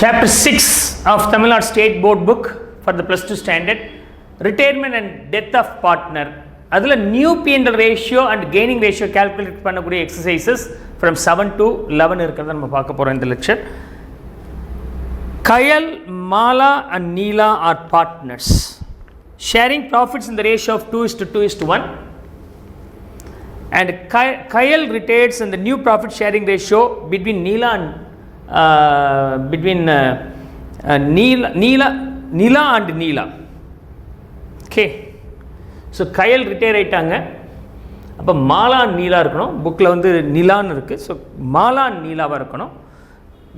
Chapter 6 of Tamil Nadu State Board book for the plus 2 standard, retirement and death of partner. அதில் new P&L ratio and gaining ratio calculate பண்ணக்கூடிய exercises from 7 to 11 இருக்கிறத நம்ம பார்க்க போகிறோம் இந்த lecture. Kayal, Mala and Neela are partners, sharing profits in the ratio of 2:2:1. And Kayal retains in the new profit sharing ratio between Neela and Neela and Neela. Okay. So Kayal retire ஆயிட்டாங்க. அப்போ Mala and நீலா இருக்கணும். புக்கில் வந்து நிலான்னு இருக்குது. So Mala and நீலாவாக இருக்கணும்.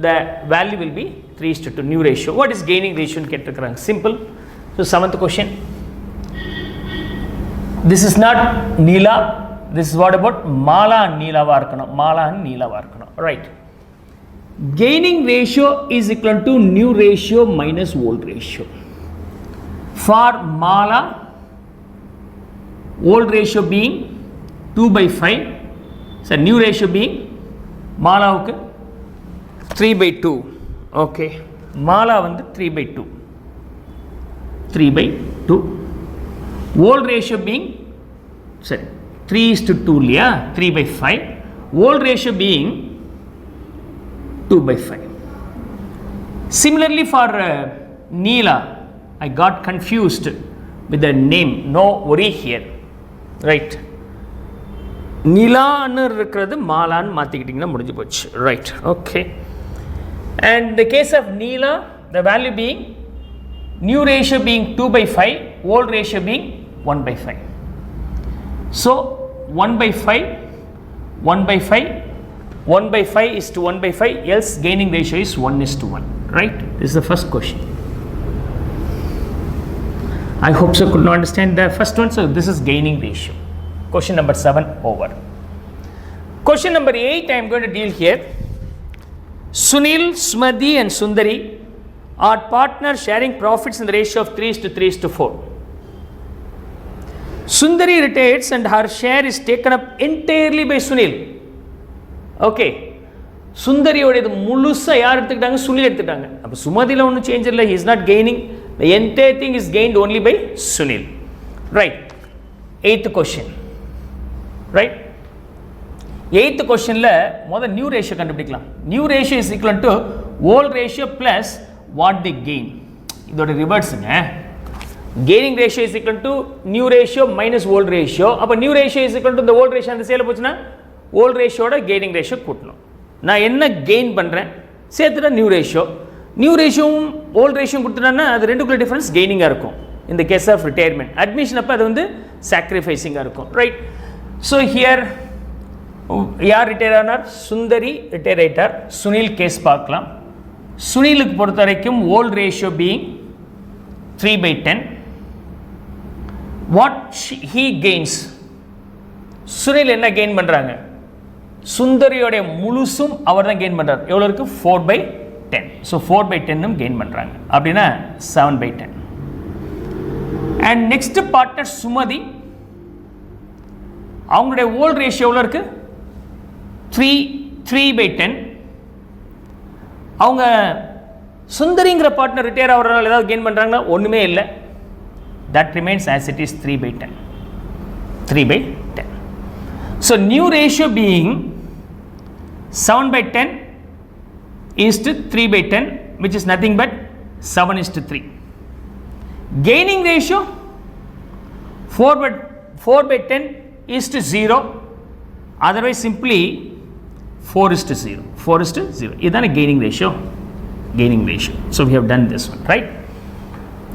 The value will be 3:2 new ratio. What is gaining ratio ன்னு கேட்டிருக்கிறாங்க. Simple. So 7th question. This is not Neela. This is what about Mala and நீலாவாக இருக்கணும். மாலா அண்ட் நீலாவாக இருக்கணும். Right. Gaining ratio is equal to new ratio minus old ratio. For Mala, old ratio being 2/5, so new ratio being Mala 3/2. Okay, Mala வந்து 3/2. 3/2. Old ratio being 3:2 இல்லையா, 3/5. Old ratio being 2/5. Similarly for Neela, I got confused with the name. No worry here. Right. Neelaன்னு இருக்கிறது மாலான்னு மாற்றிக்கிட்டிங்கன்னா முடிஞ்சு போச்சு. Right. Okay. And the case of Neela, the value being new ratio being 2/5, old ratio being 1/5. So 1/5, 1/5. 1/5 is to 1/5, else gaining ratio is 1:1. Right? This is the first question. I hope so could not understand the first one. So this is gaining ratio. Question number 7 over. Question number 8 I am going to deal here. Sunil, Smadhi and Sundari are partners sharing profits in the ratio of 3:3:4. Sundari retires and her share is taken up entirely by Sunil. Okay, சுந்தரியோட இது முழுசாக யார் எடுத்துக்கிட்டாங்க? சுனில் எடுத்துக்கிட்டாங்க. அப்போ சுமதியில் ஒன்றும் change இல்லை. He is not gaining. The entire thing is gained only by Sunil. Right. 8th question. Right. 8th கொஷனில் முதல் நியூ ரேஷியோ கண்டுபிடிக்கலாம். New ratio is equal to old ratio plus what the gain. இதோட ரிவர்ஸுங்க. Gaining ratio is equal to new ratio minus old ratio. அப்போ new ratio is equal to இந்த old ratio அந்த சேல போச்சுன்னா ஓல்ட் ரேஷியோட கெய்னிங் ரேஷியோ கூட்டணும். நான் என்ன கெயின் பண்ணுறேன் சேர்த்துட்டா நியூ ரேஷியோ. நியூ ரேஷியோவும் ஓல்ட் ரேஷியோ கொடுத்துட்டேன்னா அது ரெண்டுக்குள்ள டிஃப்ரென்ஸ் கெய்னிங்காக இருக்கும். இந்த கேஸ் ஆஃப் ரிட்டையர்மெண்ட் அட்மிஷன் அப்போ அது வந்து சாக்ரிஃபைஸிங்காக இருக்கும். ரைட். ஸோ ஹியர் யார் ரிட்டையர் ஆனார்? சுந்தரி ரிட்டையர் ஆகிட்டார். சுனில் கேஸ் பார்க்கலாம். சுனிலுக்கு பொறுத்த வரைக்கும் volt ratio being 3/10. What he gains? Sunil என்ன கெயின் பண்ணுறாங்க? சுந்தரியோடைய முழுசும் அவர் தான் கெயின் பண்ணுறார். எவ்வளோ இருக்குது? 4/10. ஸோ 4/10 கெயின் பண்ணுறாங்க. அப்படின்னா 7/10. அண்ட் நெக்ஸ்ட் பார்ட்னர் சுமதி, அவங்களுடைய ஓல்ட் ரேஷியோ எவ்வளோ இருக்குது? 3/10. அவங்க சுந்தரிங்கிற பார்ட்னர் ரிட்டையர் ஆகிறதுனால ஏதாவது கெயின் பண்ணுறாங்கன்னா ஒன்றுமே இல்லை. That remains as it is 3/10. 3/10. So new ratio being 7/10 is to 3/10, which is nothing but 7:3. Gaining ratio 4/10 is to 0. Otherwise simply 4:0. 4:0. This is gaining ratio. Gaining ratio. So we have done this one, right?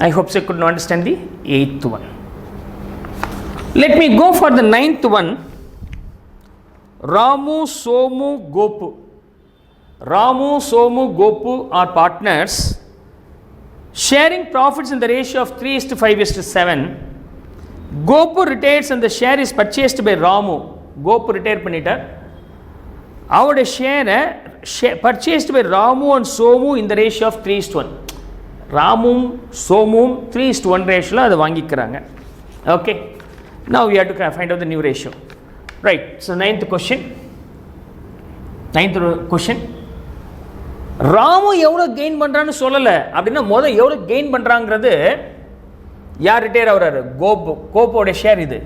I hope you could understand the 8th one. Let me go for the 9th one. Ramu, Somu, Gopu. Ramu, Somu, Gopu are partners sharing profits in the ratio of 3:5:7. Gopu retires and the share is purchased by Ramu. Gopu retire பண்ணிட்டார். அவருடைய ஷேரை purchased by Ramu and Somu in the ratio of 3:1. ராமும் சோமும் 3:1 ரேஷியோவில் அதை வாங்கிக்கிறாங்க. Okay. Now we have to find out the new ratio. Right. So ninth question. Ramu எவ்வளோ gain பண்ணுறான்னு சொல்லலை. அப்படின்னா முதல் எவ்வளோ கெயின் பண்ணுறாங்கிறது யார் ரிட்டையர் ஆகிறாரு? கோப்போடைய ஷேர் இது.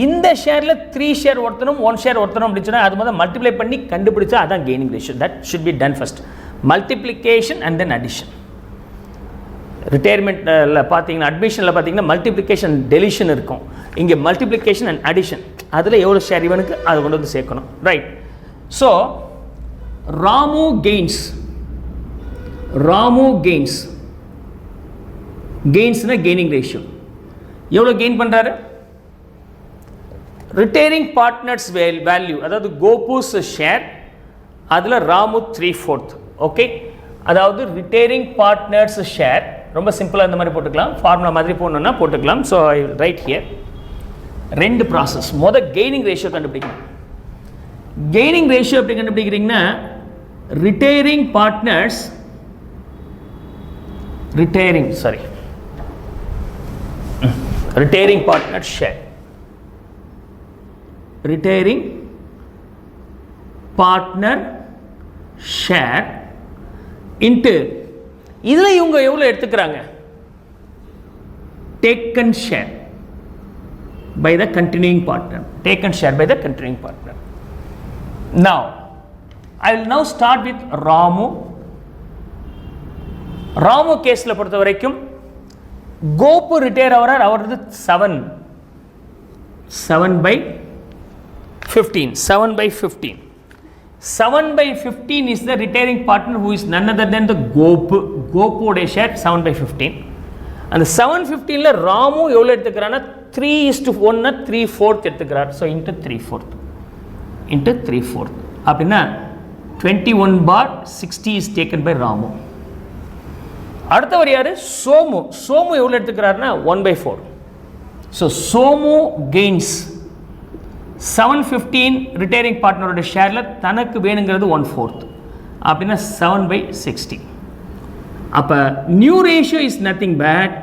இந்த ஷேரில் 3 ஷேர் ஒருத்தனும் 1 ஷேர் ஒருத்தனும் அப்படின்னு சொன்னால் அது முதல் மல்டிப்ளை பண்ணி கண்டுபிடிச்சா அதான் gaining ratio. That should be done first. Multiplication and then addition. ரிட்டையர்மெண்ட்டில் பார்த்தீங்கன்னா அட்மிஷனில் பார்த்தீங்கன்னா மல்டிப்ளிகேஷன் டெலிஷன் இருக்கும். இங்கே மல்டிப்ளிகேஷன் அண்ட் அடிஷன். அதில் எவ்வளோ ஷேர் இவனுக்கு அதை கொண்டு வந்து சேர்க்கணும். ரைட். ஸோ ராமு கெயின்ஸ் கெயின்ஸ்னா கெய்னிங் ரேஷியோ. எவ்வளோ கெயின் பண்ணுறாரு? ரிட்டையரிங் பார்ட்னர்ஸ் வேல்யூ, அதாவது கோபுஸ் ஷேர், அதில் ராமு 3/4. ஓகே, அதாவது ரிட்டையரிங் பார்ட்னர்ஸ் ஷேர். ரொம்ப சிம்பிளாக இந்த மாதிரி போட்டுக்கலாம், ஃபார்முலா மாதிரி போடணுன்னா போட்டுக்கலாம். So I write here. 2 process. முதல் கெய்னிங் ரேஷியோ கண்டுபிடிக்கணும். கெய்னிங் ரேஷியோ எப்படி கண்டுபிடிக்கிறீங்கன்னா retiring partners share, retiring partner share into இதில் இவங்க எவ்வளோ எடுத்துக்கிறாங்க? Taken share by the continuing partner. Taken share by the continuing partner. Now I will now start with Ramu கேஸில் பொறுத்த வரைக்கும் கோப்பு ரிட்டையர் ஆகிறார். அவரது 7/15. 7/15 is the retiring partner who is none other than the கோப்புடைய ஷேர் 7/15. அந்த 7/15ல ராமு எவ்வளோ எடுத்துக்கிறான்னா 3:1 3/4 எடுத்துக்கிறார். ஸோ இன்ட்டு 3/4 அப்படின்னா 21/60 is taken by ராமு. அடுத்தவர் யார்? சோமு எவ்வளோ எடுத்துக்கிறாருன்னா 1/4. ஸோ சோமு கெயின்ஸ் 7/15 ரிட்டையரிங் பார்ட்னரோட ஷேரில் தனக்கு வேணுங்கிறது 1/4 அப்படின்னா 7/60. அப்போ new ratio is nothing but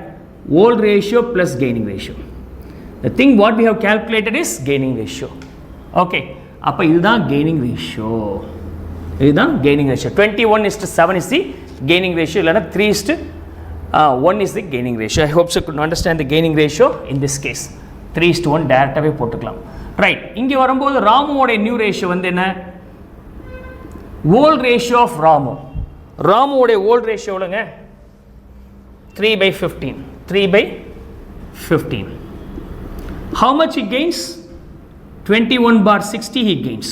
volt ratio plus gaining ratio. The thing what we have calculated is gaining ratio. Okay, அப்போ இதுதான் gaining ratio. 21:7 is the gaining ratio. இல்லைனா 3:1 is the gaining ratio. I hope so you could understand the gaining ratio in this case. 3:1 டேரெக்டாகவே போட்டுக்கலாம். Right. இங்கே வரும்போது ராமுவோட new ratio வந்து என்ன? Old ratio of ராமுவோடைய ஓல்ட் ரேஷியோ எவ்வளோங்க? 3/15. How much he gains? 21/60 he gains.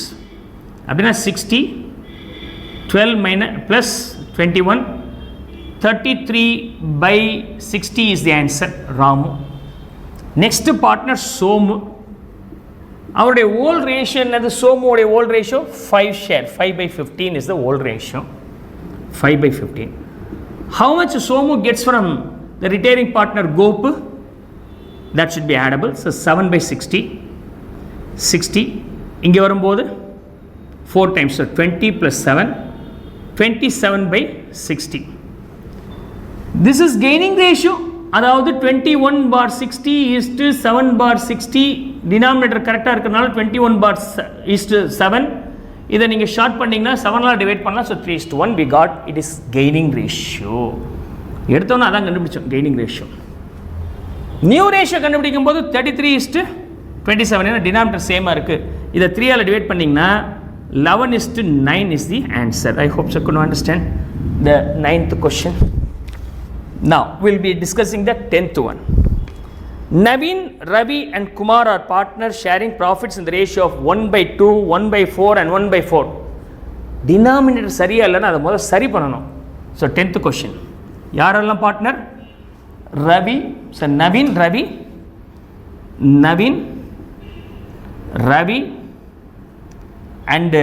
அப்படின்னா 60 12 plus 21 33/60 is the answer. Ramu. Next partner Somu. அவருடைய ஓல்ட் ரேஷியோ என்னது? சோமுடைய volt ratio 5 share. 5/15 is the old ratio. 5/15. How much Somu gets from the retiring partner Gopu? That should be addable. So 7/60. 60. இங்கே வரும்போது 4 times. So 20 plus 7. 27/60. This is gaining ratio. அதாவது 21/60 is to 7/60. Denominator கரெக்டாக இருக்கிறதுனால 21/7. இதை நீங்கள் short பண்ணிங்கன்னா 7ஆல் divide பண்ணலாம். So 3:1 we got it is gaining ratio. எடுத்தோன்னா அதான் கண்டுபிடிச்சோம் gaining ratio. நியூ ரேஷியோ கண்டுபிடிக்கும் போது 33:27. ஏன்னா டினாமினேட்டர் சேமாக இருக்குது. இதை 3ஆல் டிவைட் பண்ணிங்கன்னா 11:9 is the answer. I hope so you could understand the 9th question. Now we'll be discussing the 10th one. Naveen, Ravi and Kumar are partners sharing profits in the ratio of 1/2, 1/4 and 1/4. Denominator சரியா இல்லைன்னா அதை முதல்ல சரி பண்ணணும். So 10th question. யாரெல்லாம் partner? Ravi. So Naveen, Ravi and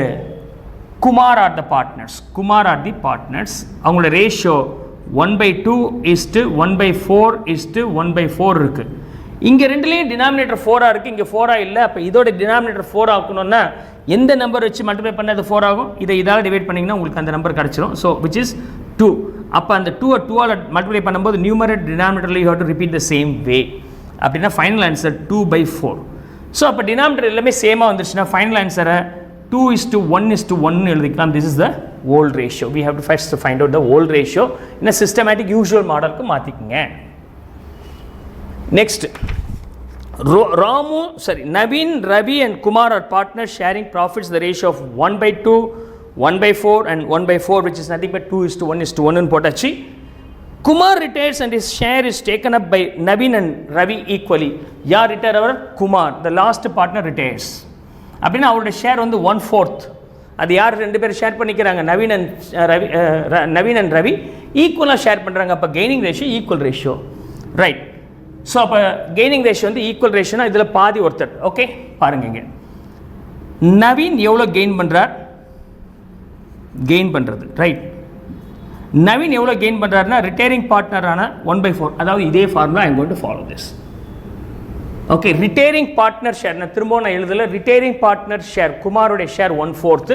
Kumar are the partners. அவங்களோட ratio 1/2 is to 1/4 is to 1/4 இருக்குது. இங்கே ரெண்டுலேயும் டினாமினேட்டர் 4 இருக்குது, இங்கே 4 இல்லை. அப்போ இதோட டினாமினேட்டர் 4 ஆக்கணும்னா எந்த நம்பர் வச்சு மல்டிப்ளை பண்ணால் அது 4 ஆகும்? இதால் டிவைட் பண்ணிங்கன்னா உங்களுக்கு அந்த நம்பர் கிடச்சிரும். So which is 2. அப்போ அந்த 2ஆல் மல்டிப்ளை பண்ணும்போது நியூமரேட்டர் டினாமினேட்டரில் you have to repeat the same way. அப்படின்னா ஃபைனல் ஆன்சர் 2/4. ஸோ அப்போ டினாமினேட்டர் எல்லாமே சேமாக வந்துருச்சுன்னா ஃபைனல் ஆன்சரை 2:1:1 எழுதிக்கலாம். This is the old ratio. We have to first find out the old ratio in a systematic usual model க்கு மாத்திக்கங்க. Next, Naveen, Ravi and Kumar are partners sharing profits the ratio of 1/2, 1/4 and 1/4, which is nothing but 2:1:1 in போட்டாச்சு. Kumar retires and his share is taken up by Naveen and Ravi equally. யார் retire அவர்? Kumar. The last partner retires. அப்படின்னா அவருடைய share வந்து 1/4. அது யார் ரெண்டு பேரும் ஷேர் பண்ணிக்கிறாங்க? நவீன் அண்ட் ரவி ஈக்குவலாக ஷேர் பண்ணுறாங்க. அப்போ gaining ratio equal ratio, right. So அப்போ கெய்னிங் ரேஷியோ வந்து ஈக்குவல் ரேஷியோனா இதில் பாதி ஒருத்தர். ஓகே, பாருங்க இங்கே நவீன் எவ்வளோ கெயின் பண்ணுறார்? கெயின் பண்ணுறது ரைட். நவீன் எவ்வளோ கெயின் பண்ணுறாருன்னா ரிட்டையரிங் பார்ட்னரான 1/4. அதாவது இதே formula I'm going to follow this. Okay, retiring partner share நான் திரும்ப நான் எழுதலை. ரிட்டையரிங் பார்ட்னர் ஷேர் குமாரோடைய ஷேர் 1/4.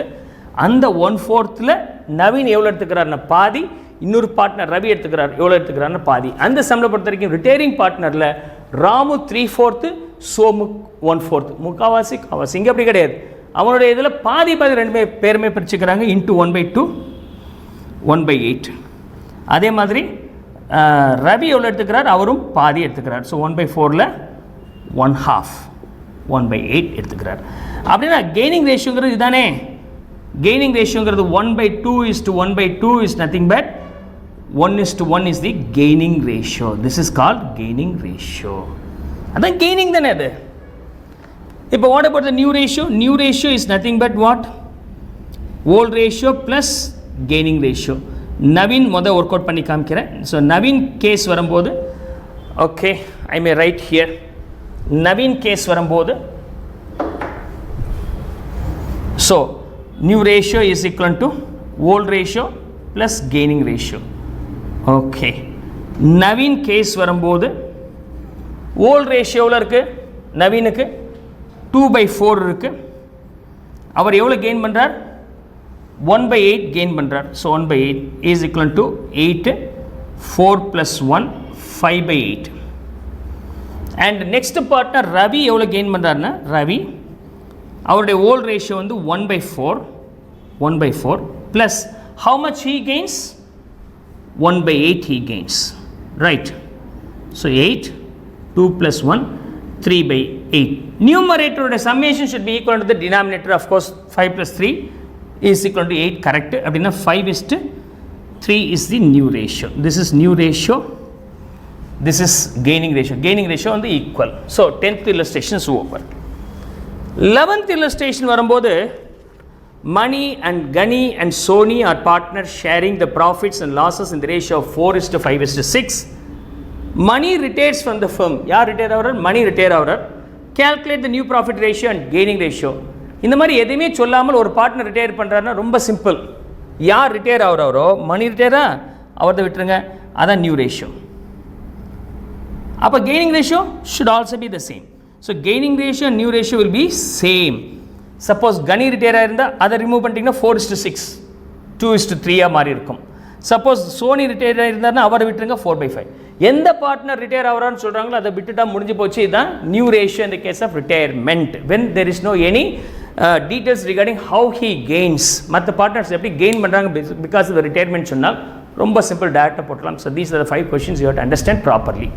அந்த 1/4 நவீன் எவ்வளோ எடுத்துக்கிறாருன்னா பாதி, இன்னொரு பார்ட்னர் ரவி எடுத்துக்கிறார் எவ்வளோ எடுத்துக்கிறாருன்னா பாதி. அந்த சம்பளம் பொறுத்த வரைக்கும் ரிட்டையரிங் பார்ட்னரில் ராமு 3/4, சோமு 1/4. முக்காவாசி காவாசி. இங்கே அப்படி கிடையாது. அவனுடைய இதில் பாதி ரெண்டுமே பேருமே பிரிச்சுக்கிறாங்க. இன்ட்டு 1/2, 1/8. அதே மாதிரி ரவி எவ்வளோ எடுத்துக்கிறார்? அவரும் பாதி எடுத்துக்கிறார். ஸோ 1/4 1/2, 1/8 எடுத்துக்கிறார். அப்படின்னா கெய்னிங் ரேஷியோங்கிறது இதுதானே. கெய்னிங் ரேஷியோங்கிறது 1/2:1/2 is nothing but 1:1 is the gaining ratio. This is called gaining ratio. அதான் கெய்னிங் தானே அது. இப்போ what about the new ratio? New ratio is nothing but what? Old ratio plus gaining ratio. Naveen work out பண்ணி காமிக்கிறேன். So Naveen case வரும்போது, okay I may write here. Naveen case வரும்போது, so new ratio is equal to old ratio plus gaining ratio. Okay, Naveen case வரும்போது old ரேஷியோவில் இருக்குது. நவீனுக்கு 2/4 இருக்குது. அவர் எவ்வளோ gain பண்ணுறார்? 1/8 கெயின் பண்ணுறார். So 1/8 is equal to 8, 4 + 1, 5/8. And next partner Ravi எவ்வளோ கெயின் பண்ணுறாருன்னா, ரவி அவருடைய ஓல்ட் ரேஷியோ வந்து 1/4 plus how much he gains? 1/8 he gains, right? So 8, 2 + 1, 3/8. Numerator summation should be equal to the denominator. Of course 5 + 3 is equal to 8, correct? அப்படின்னா 5:3 is the new ratio. This is new ratio, this is gaining ratio. Gaining ratio வந்து equal. So 10th illustration is over. 11th illustration வரும்போது Mani and Gani and Sony are partners sharing the profits and losses in the ratio of 4:5:6. Mani retires from the firm. யார் retire ஆகிறார்? மணி retire ஆகிறார். Calculate the new profit ratio and gaining ratio. இந்த மாதிரி எதுவுமே சொல்லாமல் ஒரு partner retire பண்ணுறாருன்னா ரொம்ப சிம்பிள். யார் ரிட்டையர் ஆகிறாரோ, மணி ரிட்டையரா அவர்தான் விட்டுருங்க, அதான் நியூ ரேஷியோ. அப்போ gaining ratio should also be the same. So gaining ratio and new ratio will be same. Suppose கனி ரிட்டையராக இருந்தால் அதை ரிமூவ் பண்ணிட்டீங்கன்னா 4:6, 2:3 மாறி இருக்கும். சப்போஸ் சோனி ரிட்டையராக இருந்தார்னா அவரை விட்டுருங்க 4/5. எந்த பார்ட்னர் ரிட்டையர் ஆகிறான்னு சொல்கிறாங்களோ அதை விட்டுட்டா முடிஞ்சு போச்சு. இதுதான் new ratio in the case of retirement, when there is no any details regarding how he gains. மற்ற பார்ட்னர்ஸ் எப்படி கெயின் பண்ணுறாங்க பிகாஸ் ஆஃப் ரிட்டையர்மெண்ட் சொன்னால் ரொம்ப சிம்பிள் டேரக்டாக போட்டலாம். So these are the 5 questions you have to understand properly.